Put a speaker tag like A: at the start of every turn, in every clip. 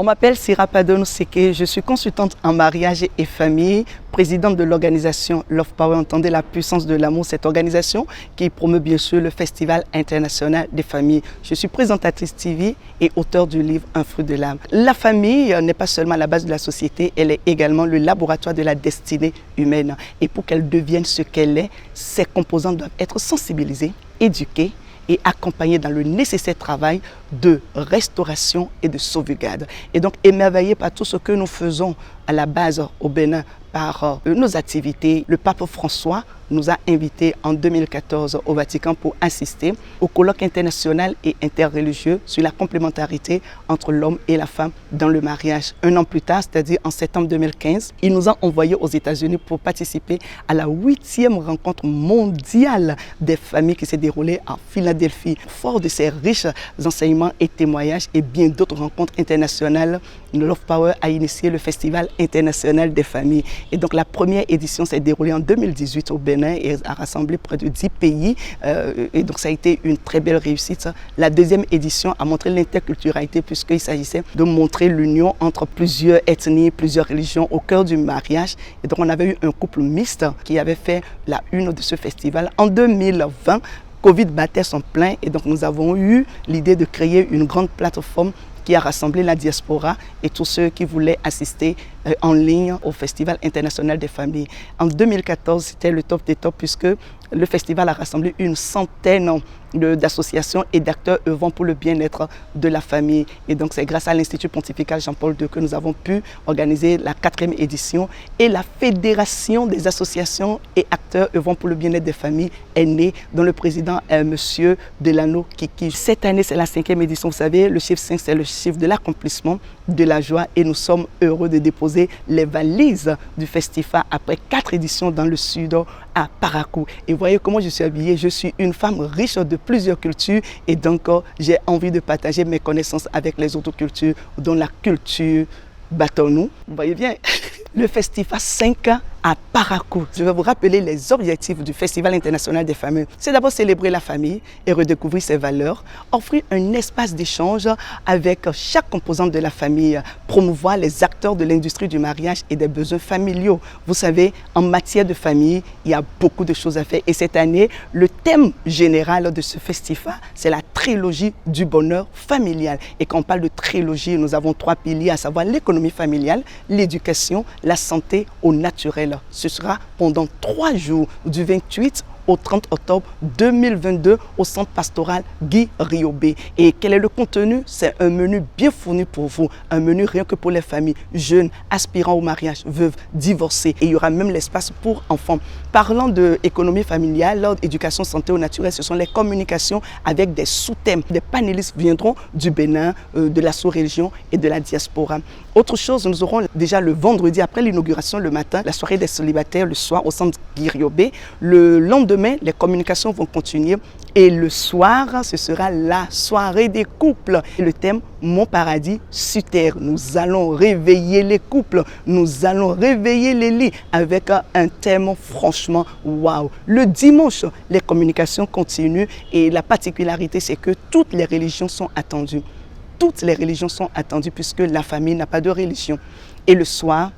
A: On m'appelle Sira Padon Seke, je suis consultante en mariage et famille, présidente de l'organisation Love Power. Entendez la puissance de l'amour, cette organisation qui promeut bien sûr le Festival international des familles. Je suis présentatrice TV et auteure du livre Un fruit de l'âme. La famille n'est pas seulement la base de la société, elle est également le laboratoire de la destinée humaine. Et pour qu'elle devienne ce qu'elle est, ses composantes doivent être sensibilisées, éduquées et accompagné dans le nécessaire travail de restauration et de sauvegarde. Et donc émerveillé par tout ce que nous faisons à la base au Bénin par nos activités, le pape François nous a invités en 2014 au Vatican pour assister au colloque international et interreligieux sur la complémentarité entre l'homme et la femme dans le mariage. Un an plus tard, c'est-à-dire en septembre 2015, il nous a envoyés aux États-Unis pour participer à la 8e rencontre mondiale des familles qui s'est déroulée en Philadelphie. Fort de ces riches enseignements et témoignages et bien d'autres rencontres internationales, Love Power a initié le Festival international des familles. Et donc la première édition s'est déroulée en 2018 au Bénin et a rassemblé près de 10 pays. Et donc ça a été une très belle réussite. La deuxième édition a montré l'interculturalité puisqu'il s'agissait de montrer l'union entre plusieurs ethnies, plusieurs religions au cœur du mariage. Et donc on avait eu un couple mixte qui avait fait la une de ce festival. En 2020, Covid battait son plein et donc nous avons eu l'idée de créer une grande plateforme qui a rassemblé la diaspora et tous ceux qui voulaient assister en ligne au Festival international des familles. En 2014, c'était le top des tops puisque le festival a rassemblé une centaine d'associations et d'acteurs œuvrant pour le bien-être de la famille. Et donc c'est grâce à l'Institut pontifical Jean-Paul II que nous avons pu organiser la 4e édition et la Fédération des associations et acteurs œuvrant pour le bien-être des familles est née, dont le président est Monsieur Delano Kiki. Cette année, c'est la 5e édition. Vous savez, le chiffre 5, c'est le chiffre de l'accomplissement, de la joie et nous sommes heureux de déposer les valises du Festival après 4 éditions dans le sud à Parakou. Et voyez comment je suis habillée. Je suis une femme riche de plusieurs cultures et donc j'ai envie de partager mes connaissances avec les autres cultures, dont la culture Batonou. Vous voyez bien, le Festival 5 à Parakou. Je vais vous rappeler les objectifs du Festival international des familles. C'est d'abord célébrer la famille et redécouvrir ses valeurs, offrir un espace d'échange avec chaque composante de la famille, promouvoir les acteurs de l'industrie du mariage et des besoins familiaux. Vous savez, en matière de famille, il y a beaucoup de choses à faire. Et cette année, le thème général de ce festival, c'est la trilogie du bonheur familial. Et quand on parle de trilogie, nous avons 3 piliers, à savoir l'économie familiale, l'éducation, la santé au naturel. Ce sera pendant 3 jours, du 28 au 30 octobre 2022 au centre pastoral Guy Riobé. Et quel est le contenu? C'est un menu bien fourni pour vous, un menu rien que pour les familles jeunes, aspirant au mariage, veuves, divorcées. Et il y aura même l'espace pour enfants. Parlant d'économie familiale, éducation, santé au naturel, ce sont les communications avec des sous-thèmes. Des panélistes viendront du Bénin, de la sous-région et de la diaspora. Autre chose, nous aurons déjà le vendredi après l'inauguration, le matin, la soirée des célibataires, le soir au centre Guy Riobé. Le lendemain, les communications vont continuer et le soir, ce sera la soirée des couples. Et le thème, Mon paradis sur terre. Nous allons réveiller les couples, nous allons réveiller les lits avec un thème franchement waouh. Le dimanche, les communications continuent et la particularité, c'est que toutes les religions sont attendues. Toutes les religions sont attendues puisque la famille n'a pas de religion. Et le soir,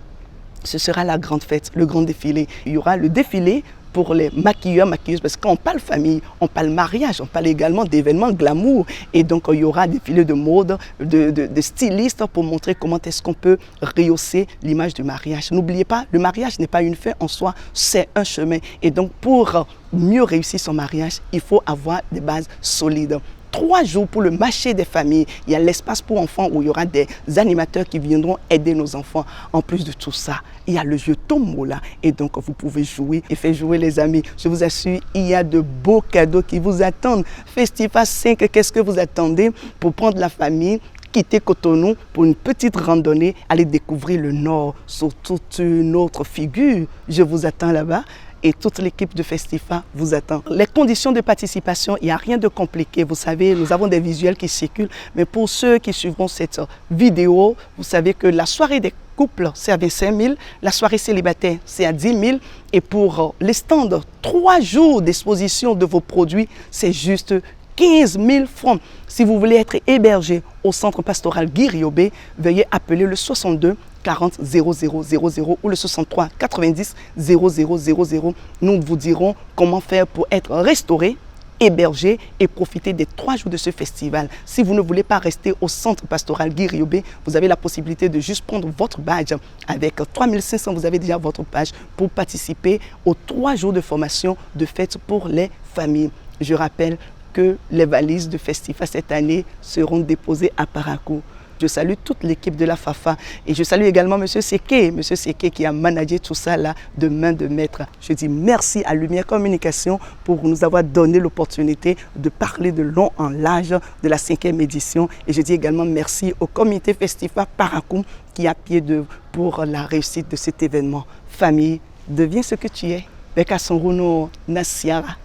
A: ce sera la grande fête, le grand défilé. Il y aura le défilé pour les maquilleurs, maquilleuses, parce que quand on parle famille, on parle mariage, on parle également d'événements glamour. Et donc, il y aura des défilés de mode, de stylistes pour montrer comment est-ce qu'on peut rehausser l'image du mariage. N'oubliez pas, le mariage n'est pas une fin en soi, c'est un chemin. Et donc, pour mieux réussir son mariage, il faut avoir des bases solides. 3 jours pour le marché des familles. Il y a l'espace pour enfants où il y aura des animateurs qui viendront aider nos enfants. En plus de tout ça, il y a le jeu Tombola. Et donc, vous pouvez jouer et faire jouer les amis. Je vous assure, il y a de beaux cadeaux qui vous attendent. Festival 5, qu'est-ce que vous attendez pour prendre la famille, quitter Cotonou pour une petite randonnée, aller découvrir le Nord sous toute une autre figure? Je vous attends là-bas. Et toute l'équipe de Festival vous attend. Les conditions de participation, il n'y a rien de compliqué. Vous savez, nous avons des visuels qui circulent. Mais pour ceux qui suivront cette vidéo, vous savez que la soirée des couples, c'est à 25 000. La soirée célibataire, c'est à 10 000. Et pour les stands, 3 jours d'exposition de vos produits, c'est juste 15 000 francs. Si vous voulez être hébergé au centre pastoral Guy Riobé, veuillez appeler le 62 40 00 00 ou le 63 90 00 00. Nous vous dirons comment faire pour être restauré, héberger et profiter des 3 jours de ce festival. Si vous ne voulez pas rester au centre pastoral Guy Riobé, vous avez la possibilité de juste prendre votre badge. Avec 3500, vous avez déjà votre badge pour participer aux 3 jours de formation de fête pour les familles. Je rappelle que les valises de Festifa cette année seront déposées à Parakou. Je salue toute l'équipe de la FAFA et je salue également M. Seke qui a managé tout ça là de main de maître. Je dis merci à Lumière Communication pour nous avoir donné l'opportunité de parler de long en large de la 5e édition. Et je dis également merci au comité Festifa Parakou qui a pied d'œuvre pour la réussite de cet événement. Famille, deviens ce que tu es. Beka Sonruno Nasiara.